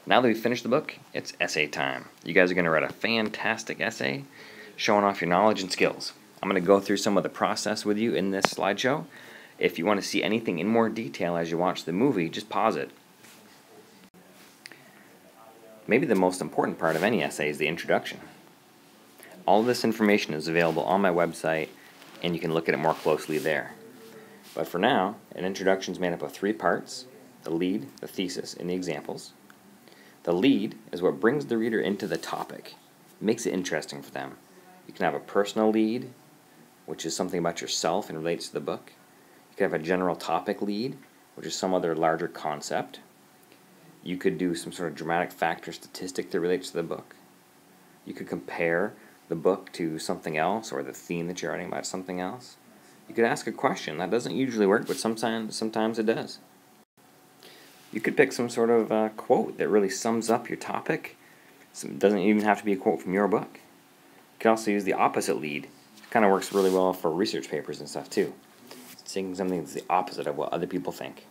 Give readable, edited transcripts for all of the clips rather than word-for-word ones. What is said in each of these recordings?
Now that we've finished the book, it's essay time. You guys are going to write a fantastic essay showing off your knowledge and skills. I'm going to go through some of the process with you in this slideshow. If you want to see anything in more detail as you watch the movie, just pause it. Maybe the most important part of any essay is the introduction. All of this information is available on my website, and you can look at it more closely there. But for now, an introduction is made up of 3 parts: the lead, the thesis, and the examples. The lead is what brings the reader into the topic, makes it interesting for them. You can have a personal lead, which is something about yourself and relates to the book. You could have a general topic lead, which is some other larger concept. You could do some sort of dramatic fact or statistic that relates to the book. You could compare the book to something else, or the theme that you're writing about something else. You could ask a question. That doesn't usually work, but sometimes it does. You could pick some sort of quote that really sums up your topic. It doesn't even have to be a quote from your book. You could also use the opposite lead. It kind of works really well for research papers and stuff too. Saying something that's the opposite of what other people think.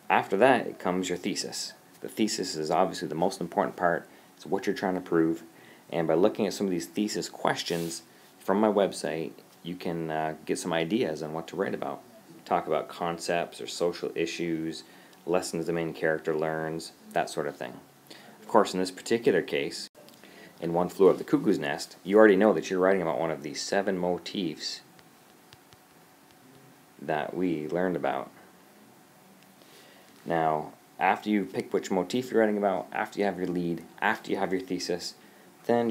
After that, it comes your thesis. The thesis is obviously the most important part. It's what you're trying to prove. And by looking at some of these thesis questions from my website, you can get some ideas on what to write about. Talk about concepts or social issues, lessons the main character learns, that sort of thing. Of course, in this particular case, in One Flew Over the Cuckoo's Nest, you already know that you're writing about one of the 7 motifs that we learned about. Now, after you pick which motif you're writing about, after you have your lead, after you have your thesis, then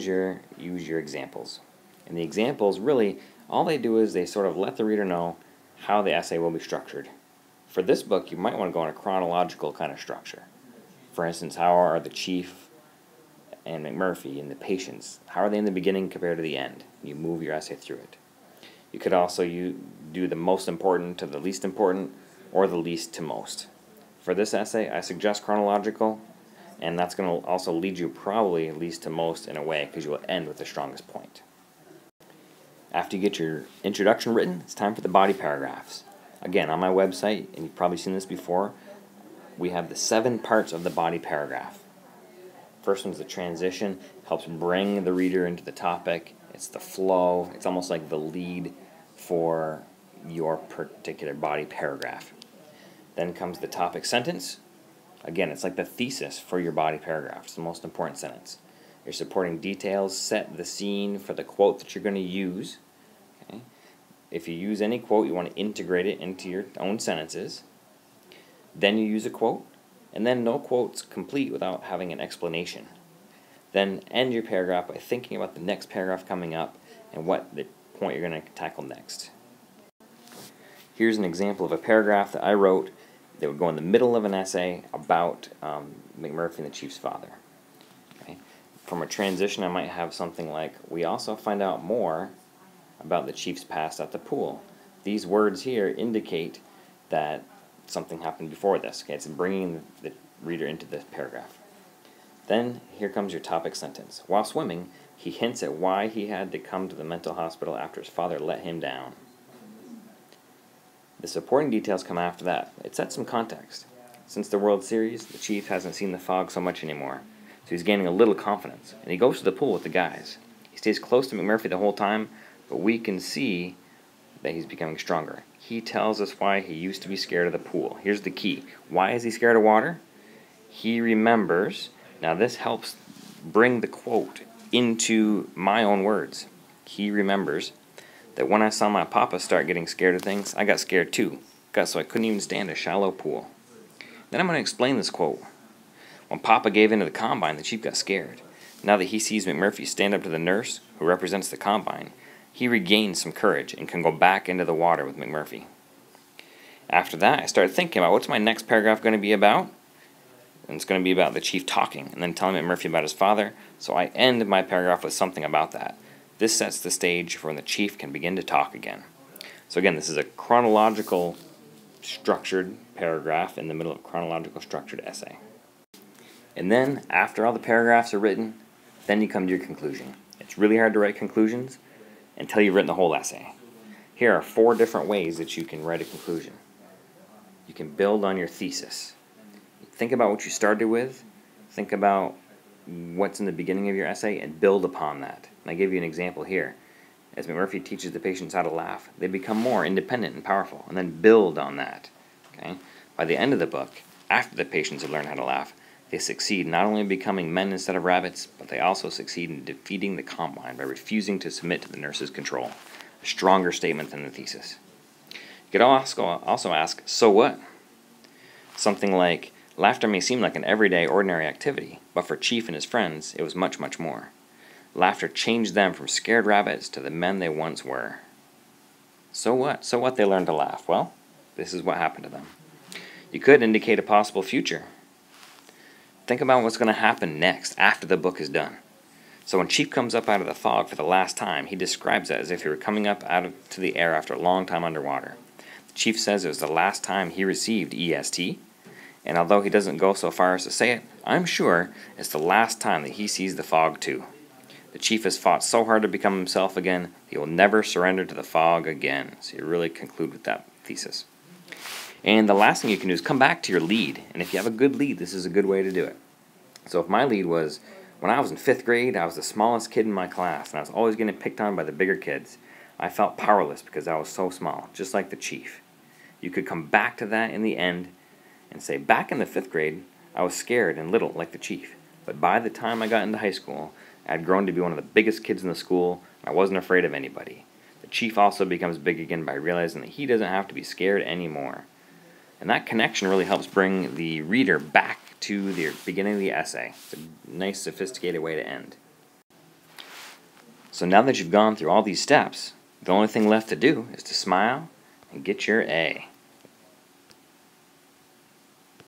use your examples. And the examples, really, all they do is they sort of let the reader know how the essay will be structured. For this book, you might want to go in a chronological kind of structure. For instance, how are the chief and McMurphy and the patients, how are they in the beginning compared to the end? You move your essay through it. You could also do the most important to the least important, or the least to most. For this essay, I suggest chronological, and that's going to also lead you probably least to most in a way, because you will end with the strongest point. After you get your introduction written, it's time for the body paragraphs. Again, on my website, and you've probably seen this before, we have the 7 parts of the body paragraph. First one's the transition, helps bring the reader into the topic. It's the flow, it's almost like the lead for your particular body paragraph. Then comes the topic sentence. Again, it's like the thesis for your body paragraph. It's the most important sentence. Your supporting details set the scene for the quote that you're going to use. Okay? If you use any quote, you want to integrate it into your own sentences. Then you use a quote, and then no quote's complete without having an explanation. Then end your paragraph by thinking about the next paragraph coming up and what the point you're going to tackle next. Here's an example of a paragraph that I wrote that would go in the middle of an essay about McMurphy and the chief's father. Okay? From a transition, I might have something like, we also find out more about the chief's past at the pool. These words here indicate that something happened before this. Okay? It's bringing the reader into this paragraph. Then here comes your topic sentence. While swimming, he hints at why he had to come to the mental hospital after his father let him down. The supporting details come after that. It sets some context. Since the World Series, the chief hasn't seen the fog so much anymore, so he's gaining a little confidence, and he goes to the pool with the guys. He stays close to McMurphy the whole time, but we can see that he's becoming stronger. He tells us why he used to be scared of the pool. Here's the key. Why is he scared of water? He remembers. Now this helps bring the quote into my own words. He remembers that when I saw my papa start getting scared of things, I got scared too. So I couldn't even stand a shallow pool. Then I'm going to explain this quote. When Papa gave into the combine, the chief got scared. Now that he sees McMurphy stand up to the nurse, who represents the combine, he regains some courage and can go back into the water with McMurphy. After that, I started thinking about what's my next paragraph going to be about? And it's going to be about the chief talking and then telling McMurphy about his father, so I end my paragraph with something about that. This sets the stage for when the chief can begin to talk again. So again, this is a chronological structured paragraph in the middle of a chronological structured essay. And then, after all the paragraphs are written, then you come to your conclusion. It's really hard to write conclusions until you've written the whole essay. Here are 4 different ways that you can write a conclusion. You can build on your thesis. Think about what you started with, think about what's in the beginning of your essay and build upon that. And I give you an example here. As McMurphy teaches the patients how to laugh, they become more independent and powerful, and then build on that. Okay? By the end of the book, after the patients have learned how to laugh, they succeed not only in becoming men instead of rabbits, but they also succeed in defeating the comp line by refusing to submit to the nurse's control. A stronger statement than the thesis. You could also ask, so what? Something like, laughter may seem like an everyday, ordinary activity, but for Chief and his friends, it was much, much more. Laughter changed them from scared rabbits to the men they once were. So what? So what they learned to laugh? Well, this is what happened to them. You could indicate a possible future. Think about what's going to happen next after the book is done. So when Chief comes up out of the fog for the last time, he describes it as if he were coming up to the air after a long time underwater. The Chief says it was the last time he received EST, and although he doesn't go so far as to say it, I'm sure it's the last time that he sees the fog too. The Chief has fought so hard to become himself again, he will never surrender to the fog again. So you really conclude with that thesis. And the last thing you can do is come back to your lead. And if you have a good lead, this is a good way to do it. So if my lead was, when I was in 5th grade, I was the smallest kid in my class, and I was always getting picked on by the bigger kids. I felt powerless because I was so small, just like the Chief. You could come back to that in the end and say, back in the 5th grade, I was scared and little like the Chief. But by the time I got into high school, I had grown to be one of the biggest kids in the school, and I wasn't afraid of anybody. The Chief also becomes big again by realizing that he doesn't have to be scared anymore. And that connection really helps bring the reader back to the beginning of the essay. It's a nice, sophisticated way to end. So now that you've gone through all these steps, the only thing left to do is to smile and get your A.